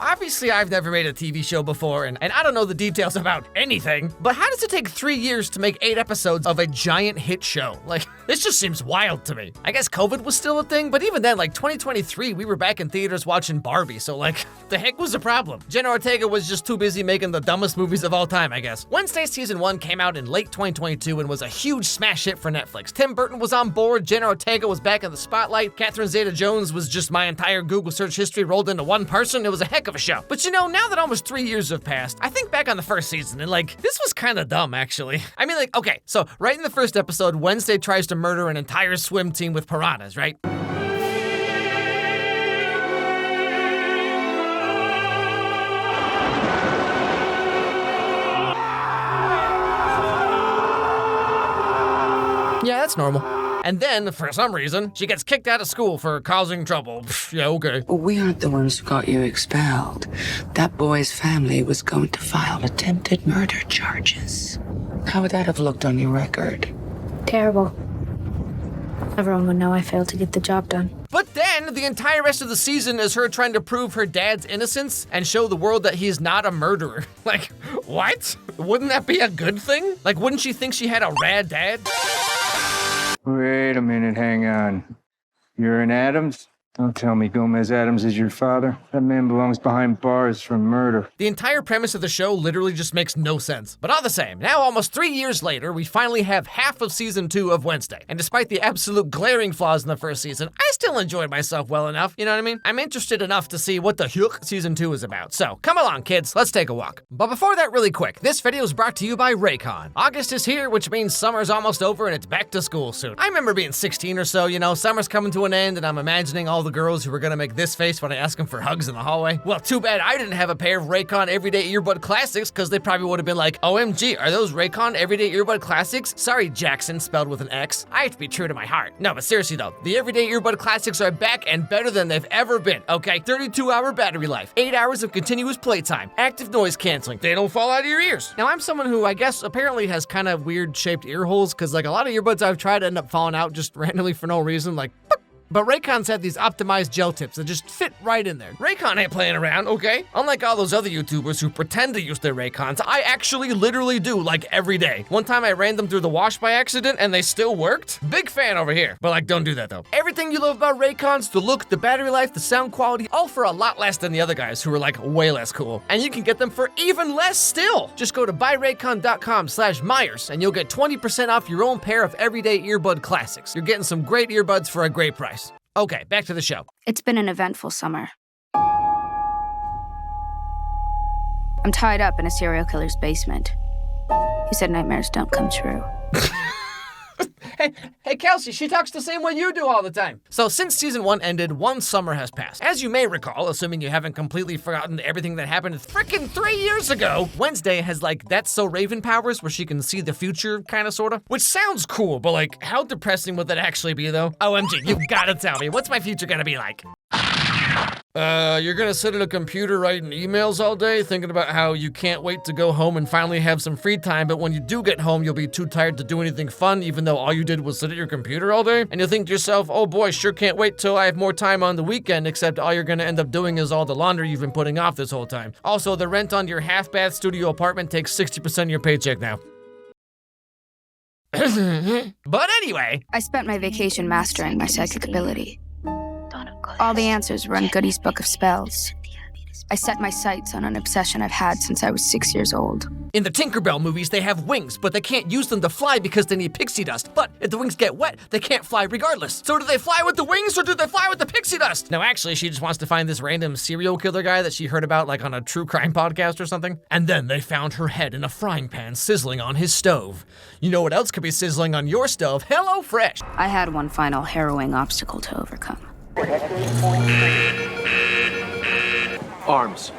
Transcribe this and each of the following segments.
obviously I've never made a TV show before, and I don't know the details about anything, but how does it take 3 years to make 8 episodes of a giant hit show? Like, this just seems wild to me. I guess COVID was still a thing, but even then, like 2023, we were back in theaters watching Barbie, so like, the heck was the problem? Jenna Ortega was just too busy making the dumbest movies of all time, I guess. Wednesday Season 1 came out in late 2022 and was a huge smash hit for Netflix. Tim Burton was on board, Jenna Ortega was back in the spotlight, Catherine Zeta-Jones was just my entire Google search history rolled into one person. It was a heck of a show. But you know, now that almost 3 years have passed, I think back on the first season and like, this was kind of dumb actually. I mean like, okay, so right in the first episode, Wednesday tries to murder an entire swim team with piranhas, right? Yeah, that's normal. And then, for some reason, she gets kicked out of school for causing trouble. Pfft, yeah, okay. We aren't the ones who got you expelled. That boy's family was going to file attempted murder charges. How would that have looked on your record? Terrible. Everyone would know I failed to get the job done. But then, the entire rest of the season is her trying to prove her dad's innocence and show the world that he's not a murderer. Like, what? Wouldn't that be a good thing? Like, wouldn't she think she had a rad dad? Wait a minute, hang on. You're an Adams? Don't tell me Gomez Adams is your father. That man belongs behind bars for murder. The entire premise of the show literally just makes no sense. But all the same, now almost 3 years later, we finally have half of Season 2 of Wednesday. And despite the absolute glaring flaws in the first season, I still enjoyed myself well enough, you know what I mean? I'm interested enough to see what the heck Season 2 is about. So, come along, kids, let's take a walk. But before that, really quick, this video is brought to you by Raycon. August is here, which means summer's almost over and it's back to school soon. I remember being 16 or so, you know, summer's coming to an end and I'm imagining all the girls who were gonna make this face when I ask them for hugs in the hallway. Well, too bad I didn't have a pair of Raycon Everyday Earbud Classics, because they probably would have been like, OMG, are those Raycon Everyday Earbud Classics? Sorry, Jackson, spelled with an X. I have to be true to my heart. No, but seriously though, the Everyday Earbud Classics are back and better than they've ever been, okay? 32-hour battery life, 8 hours of continuous playtime, active noise canceling. They don't fall out of your ears. Now, I'm someone who I guess apparently has kind of weird shaped ear holes, because like a lot of earbuds I've tried end up falling out just randomly for no reason, like, but Raycon's have these optimized gel tips that just fit right in there. Raycon ain't playing around, okay? Unlike all those other YouTubers who pretend to use their Raycons, I actually literally do, like, every day. One time I ran them through the wash by accident and they still worked. Big fan over here. But like, don't do that though. Everything you love about Raycons, the look, the battery life, the sound quality, all for a lot less than the other guys who are like way less cool. And you can get them for even less still. Just go to buyraycon.com/Meyers and you'll get 20% off your own pair of Everyday Earbud Classics. You're getting some great earbuds for a great price. Okay, back to the show. It's been an eventful summer. I'm tied up in a serial killer's basement. He said nightmares don't come true. Hey, Kelsey, she talks the same way you do all the time. So since Season 1 ended, one summer has passed. As you may recall, assuming you haven't completely forgotten everything that happened frickin' 3 years ago, Wednesday has like That's So Raven powers where she can see the future, kinda sorta. Which sounds cool, but like, how depressing would that actually be though? OMG, you gotta tell me, what's my future gonna be like? You're gonna sit at a computer writing emails all day, thinking about how you can't wait to go home and finally have some free time, but when you do get home, you'll be too tired to do anything fun, even though all you did was sit at your computer all day? And you'll think to yourself, oh boy, sure can't wait till I have more time on the weekend, except all you're gonna end up doing is all the laundry you've been putting off this whole time. Also, the rent on your half-bath studio apartment takes 60% of your paycheck now. But anyway. I spent my vacation mastering my psychic ability. All the answers were in Goody's book of spells. I set my sights on an obsession I've had since I was 6 years old. In the Tinkerbell movies, they have wings, but they can't use them to fly because they need pixie dust. But if the wings get wet, they can't fly regardless. So do they fly with the wings or do they fly with the pixie dust? No, actually, she just wants to find this random serial killer guy that she heard about like on a true crime podcast or something. And then they found her head in a frying pan sizzling on his stove. You know what else could be sizzling on your stove? Hello Fresh. I had one final harrowing obstacle to overcome. Arms.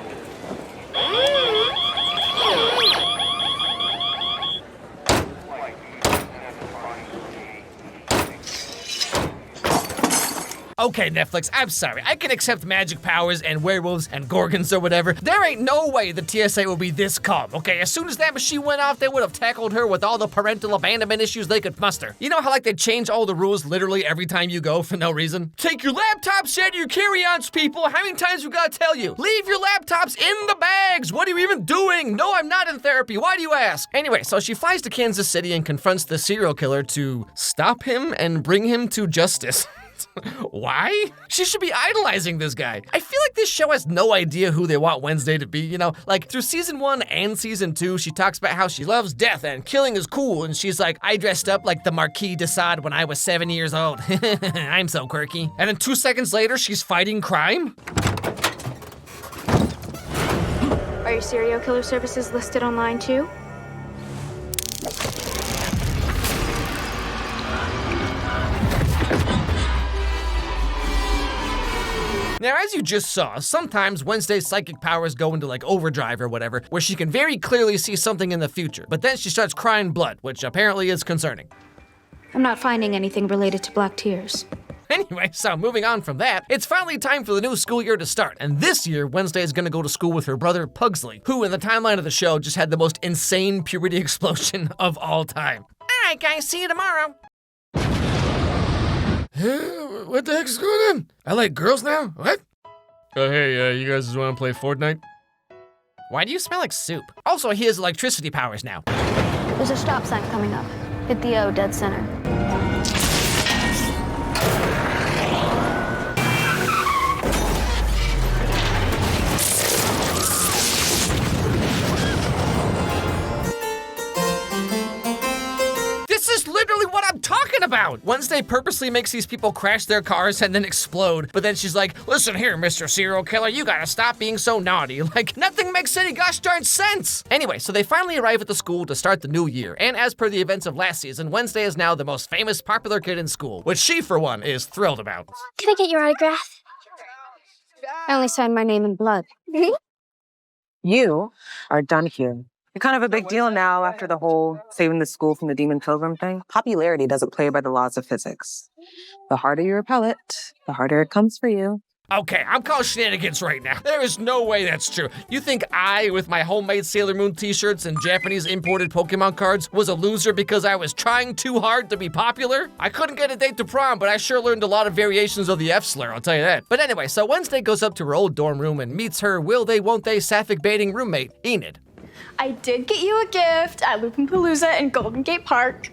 Okay, Netflix, I'm sorry. I can accept magic powers and werewolves and gorgons or whatever. There ain't no way the TSA will be this calm, okay? As soon as that machine went off, they would have tackled her with all the parental abandonment issues they could muster. You know how, like, they change all the rules literally every time you go for no reason? Take your laptops and your carry-ons, people. How many times we gotta tell you? Leave your laptops in the bags. What are you even doing? No, I'm not in therapy. Why do you ask? Anyway, so she flies to Kansas City and confronts the serial killer to stop him and bring him to justice. Why? She should be idolizing this guy. I feel like this show has no idea who they want Wednesday to be, you know? Like, through season 1 and season 2, she talks about how she loves death and killing is cool, and she's like, I dressed up like the Marquis de Sade when I was 7 years old. I'm so quirky. And then 2 seconds later, she's fighting crime? Are your serial killer services listed online too? Now, as you just saw, sometimes Wednesday's psychic powers go into like overdrive or whatever, where she can very clearly see something in the future, but then she starts crying blood, which apparently is concerning. I'm not finding anything related to black tears. Anyway, so moving on from that, it's finally time for the new school year to start, and this year, Wednesday is gonna go to school with her brother, Pugsley, who in the timeline of the show just had the most insane puberty explosion of all time. Alright guys, see you tomorrow. What the heck's going on? I like girls now? What? Oh, hey, you guys just wanna play Fortnite? Why do you smell like soup? Also, he has electricity powers now. There's a stop sign coming up. Hit the O, dead center. What I'm talking about. Wednesday purposely makes these people crash their cars and then explode, but then she's like, listen here, Mr. Serial Killer, you gotta stop being so naughty. Like, nothing makes any gosh darn sense. Anyway, so they finally arrive at the school to start the new year, and as per the events of last season, Wednesday is now the most famous, popular kid in school, which she, for one, is thrilled about. Can I get your autograph? I only signed my name in blood. You are done here. You're kind of a big deal now after the whole saving the school from the demon pilgrim thing. Popularity doesn't play by the laws of physics. The harder you repel it, the harder it comes for you. Okay, I'm calling shenanigans right now. There is no way that's true. You think I, with my homemade Sailor Moon t-shirts and Japanese imported Pokemon cards, was a loser because I was trying too hard to be popular? I couldn't get a date to prom, but I sure learned a lot of variations of the F slur, I'll tell you that. But anyway, so Wednesday goes up to her old dorm room and meets her will they won't they sapphic baiting roommate, Enid. I did get you a gift at Lupin Palooza in Golden Gate Park.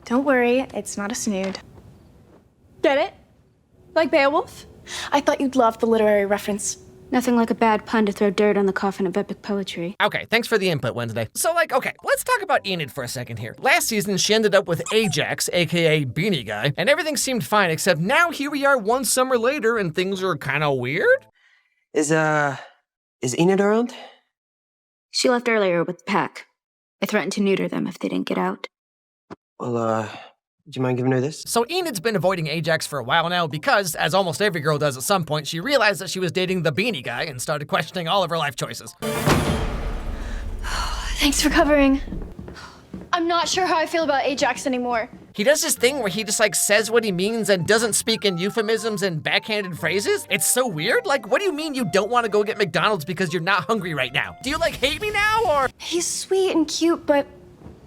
Don't worry, it's not a snood. Get it? Like Beowulf? I thought you'd love the literary reference. Nothing like a bad pun to throw dirt on the coffin of epic poetry. Okay, thanks for the input, Wednesday. So, okay, let's talk about Enid for a second here. Last season, she ended up with Ajax, aka Beanie Guy, and everything seemed fine, except now here we are one summer later and things are kind of weird? Is Enid around? She left earlier with the pack. I threatened to neuter them if they didn't get out. Well, do you mind giving her this? So Enid's been avoiding Ajax for a while now because, as almost every girl does at some point, she realized that she was dating the Beanie Guy and started questioning all of her life choices. Thanks for covering. I'm not sure how I feel about Ajax anymore. He does this thing where he just says what he means and doesn't speak in euphemisms and backhanded phrases. It's so weird. Like, what do you mean you don't want to go get McDonald's because you're not hungry right now? Do you hate me now or? He's sweet and cute, but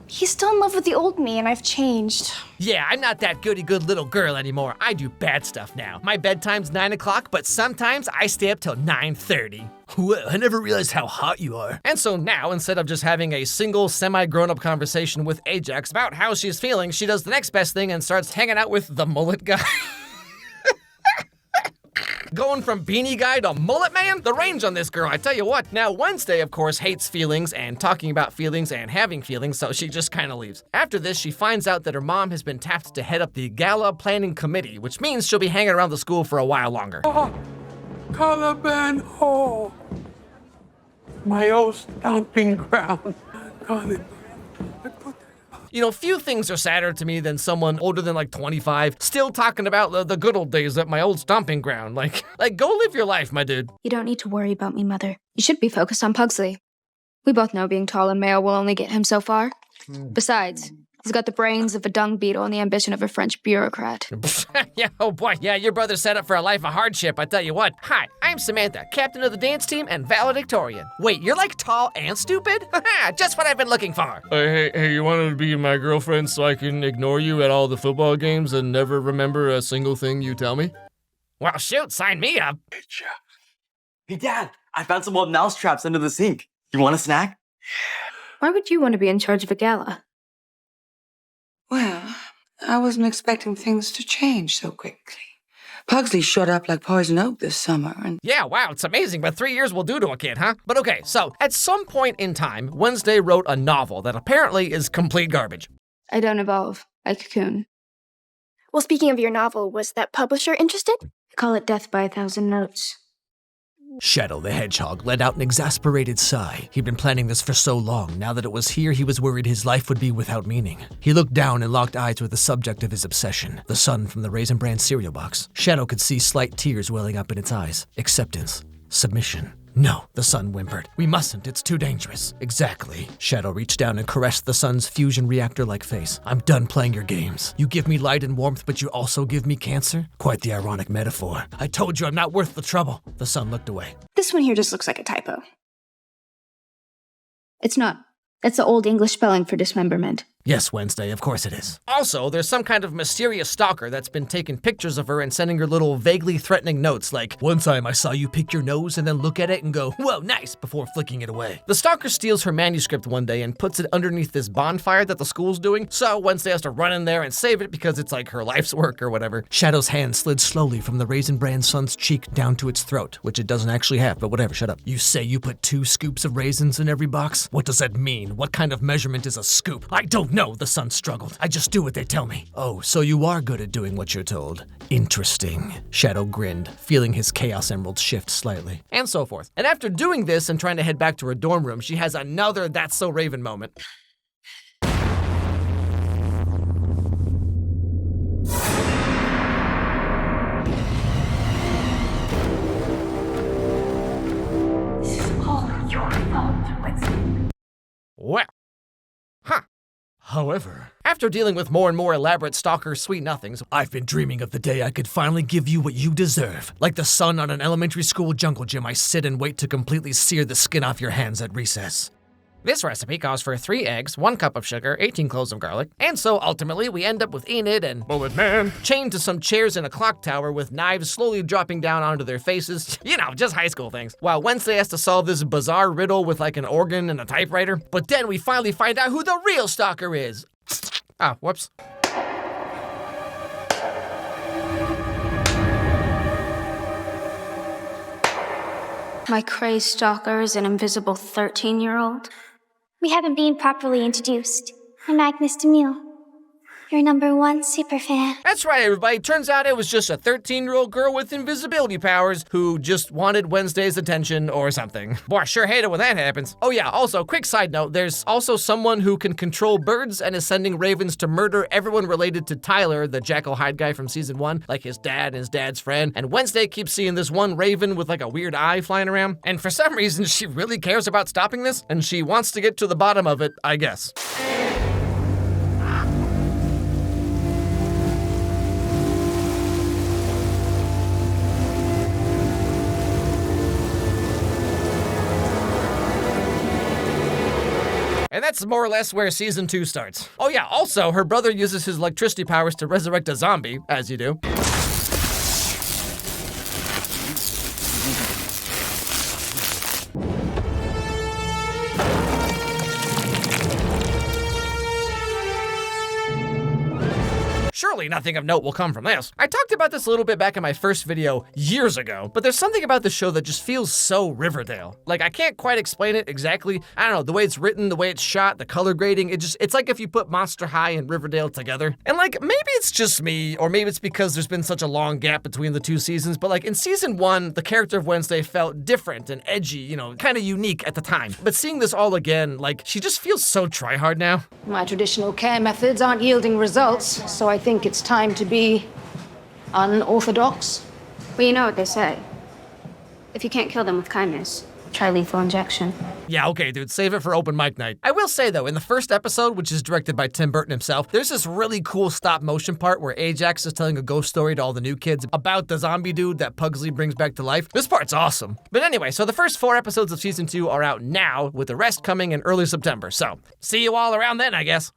he's still in love with the old me and I've changed. Yeah, I'm not that goody-good little girl anymore. I do bad stuff now. My bedtime's 9 o'clock, but sometimes I stay up till 9:30. Whoa, I never realized how hot you are. And so now, instead of just having a single semi-grown-up conversation with Ajax about how she's feeling, she does the next best thing and starts hanging out with the mullet guy. Going from Beanie Guy to Mullet Man? The range on this girl, I tell you what. Now, Wednesday, of course, hates feelings and talking about feelings and having feelings, so she just kind of leaves. After this, she finds out that her mom has been tapped to head up the gala planning committee, which means she'll be hanging around the school for a while longer. Oh, Calaban Hall, my old stomping ground. You know, few things are sadder to me than someone older than 25 still talking about the good old days at my old stomping ground. Like, go live your life, my dude. You don't need to worry about me, Mother. You should be focused on Pugsley. We both know being tall and male will only get him so far. Besides, He's got the brains of a dung beetle and the ambition of a French bureaucrat. Yeah, oh boy, yeah, your brother's set up for a life of hardship, I tell you what. Hi, I'm Samantha, captain of the dance team and valedictorian. Wait, you're like tall and stupid? Just what I've been looking for. Hey, you wanted to be my girlfriend so I can ignore you at all the football games and never remember a single thing you tell me? Well, shoot, sign me up. Hey, Dad, I found some old mouse traps under the sink. You want a snack? Why would you want to be in charge of a gala? Well, I wasn't expecting things to change so quickly. Pugsley showed up like poison oak this summer, and Yeah, wow, it's amazing what 3 years will do to a kid, huh? But okay, so at some point in time, Wednesday wrote a novel that apparently is complete garbage. I don't evolve. I cocoon. Well, speaking of your novel, was that publisher interested? Call it death by 1,000 notes. Shadow the Hedgehog let out an exasperated sigh. He'd been planning this for so long. Now that it was here, he was worried his life would be without meaning. He looked down and locked eyes with the subject of his obsession, the sun from the Raisin Bran cereal box. Shadow could see slight tears welling up in its eyes. Acceptance. Submission. No, the sun whimpered. We mustn't, it's too dangerous. Exactly. Shadow reached down and caressed the sun's fusion reactor-like face. I'm done playing your games. You give me light and warmth, but you also give me cancer? Quite the ironic metaphor. I told you I'm not worth the trouble. The sun looked away. This one here just looks like a typo. It's not. It's the old English spelling for dismemberment. Yes, Wednesday, of course it is. Also, there's some kind of mysterious stalker that's been taking pictures of her and sending her little vaguely threatening notes like, one time I saw you pick your nose and then look at it and go, whoa, nice, before flicking it away. The stalker steals her manuscript one day and puts it underneath this bonfire that the school's doing, so Wednesday has to run in there and save it because it's like her life's work or whatever. Shadow's hand slid slowly from the Raisin Bran sun's cheek down to its throat, which it doesn't actually have, but whatever, shut up. You say you put 2 scoops of raisins in every box? What does that mean? What kind of measurement is a scoop? I don't know, the sun struggled. I just do what they tell me. Oh, so you are good at doing what you're told. Interesting. Shadow grinned, feeling his Chaos Emerald shift slightly. And so forth. And after doing this and trying to head back to her dorm room, she has another That's So Raven moment. Well. Huh. However, After dealing with more and more elaborate stalker sweet nothings, I've been dreaming of the day I could finally give you what you deserve. like the sun on an elementary school jungle gym, I sit and wait to completely sear the skin off your hands at recess. This recipe calls for 3 eggs, 1 cup of sugar, 18 cloves of garlic, and so ultimately we end up with Enid and Bullet Man. chained to some chairs in a clock tower with knives slowly dropping down onto their faces. You know, just high school things. While Wednesday has to solve this bizarre riddle with like an organ and a typewriter. But then we finally find out who the real stalker is. Ah, whoops. My crazed stalker is an invisible 13-year-old. We haven't been properly introduced. I'm Agnes DeMille, your #1 superfan. That's right, everybody. Turns out it was just a 13-year-old girl with invisibility powers who just wanted Wednesday's attention or something. Boy, I sure hate it when that happens. Oh yeah, also, quick side note, there's also someone who can control birds and is sending ravens to murder everyone related to Tyler, the Jackal Hyde guy from season 1, like his dad and his dad's friend. And Wednesday keeps seeing this one raven with like a weird eye flying around. And for some reason, she really cares about stopping this, and she wants to get to the bottom of it, I guess. And that's more or less where season 2 starts. Oh yeah, also, her brother uses his electricity powers to resurrect a zombie, as you do. Surely nothing of note will come from this. I talked about this a little bit back in my first video years ago, but there's something about the show that just feels so Riverdale. Like, I can't quite explain it exactly. I don't know, the way it's written, the way it's shot, the color grading, it's like if you put Monster High and Riverdale together. And like, maybe it's just me, or maybe it's because there's been such a long gap between the 2 seasons, but like in season 1, the character of Wednesday felt different and edgy, you know, kind of unique at the time. But seeing this all again, like, she just feels so try-hard now. My traditional care methods aren't yielding results, so I think it's time to be unorthodox. Well, you know what they say. If you can't kill them with kindness, Try lethal injection. Yeah, okay, dude, save it for open mic night. I will say, though, in the first episode, which is directed by Tim Burton himself, there's this really cool stop motion part where Ajax is telling a ghost story to all the new kids about the zombie dude that Pugsley brings back to life. This part's awesome. But anyway, so the first 4 episodes of season 2 are out now, with the rest coming in early September. So, see you all around then, I guess.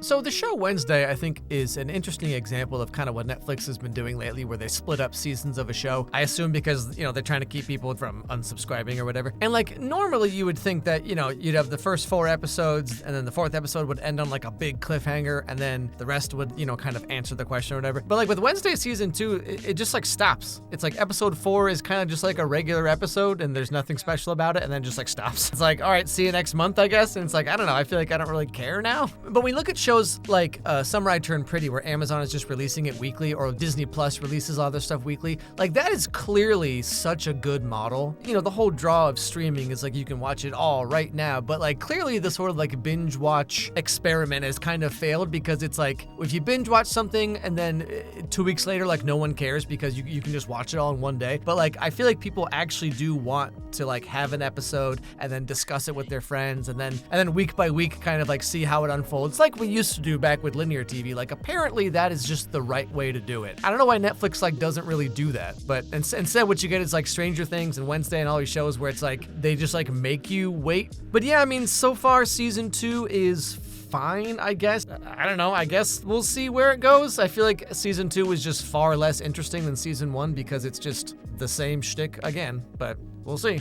So the show Wednesday, I think, is an interesting example of kind of what Netflix has been doing lately, where they split up seasons of a show. I assume because, they're trying to keep people from unsubscribing or whatever. And normally you would think that, you'd have the first 4 episodes and then the 4th episode would end on a big cliffhanger and then the rest would, kind of answer the question or whatever. But with Wednesday season 2, it just stops. It's episode 4 is kind of just a regular episode and there's nothing special about it and then just stops. It's all right, see you next month, I guess. And it's I don't know, I feel like I don't really care now. But when we look at shows like Summer I Turned Pretty, where Amazon is just releasing it weekly, or Disney Plus releases all their stuff weekly, that is clearly such a good model. The whole draw of streaming is you can watch it all right now, but clearly the sort of binge watch experiment has kind of failed, because it's if you binge watch something and then 2 weeks later no one cares because you can just watch it all in one day. But I feel like people actually do want to have an episode and then discuss it with their friends and then week by week kind of see how it unfolds, like we used to do back with linear TV. Apparently that is just the right way to do it. I don't know why Netflix doesn't really do that, but instead what you get is Stranger Things and Wednesday and all these shows where it's they just make you wait. But yeah, I mean, so far season 2 is fine, I guess. I don't know, I guess we'll see where it goes. I feel like season 2 is just far less interesting than season 1 because it's just the same shtick again, but we'll see.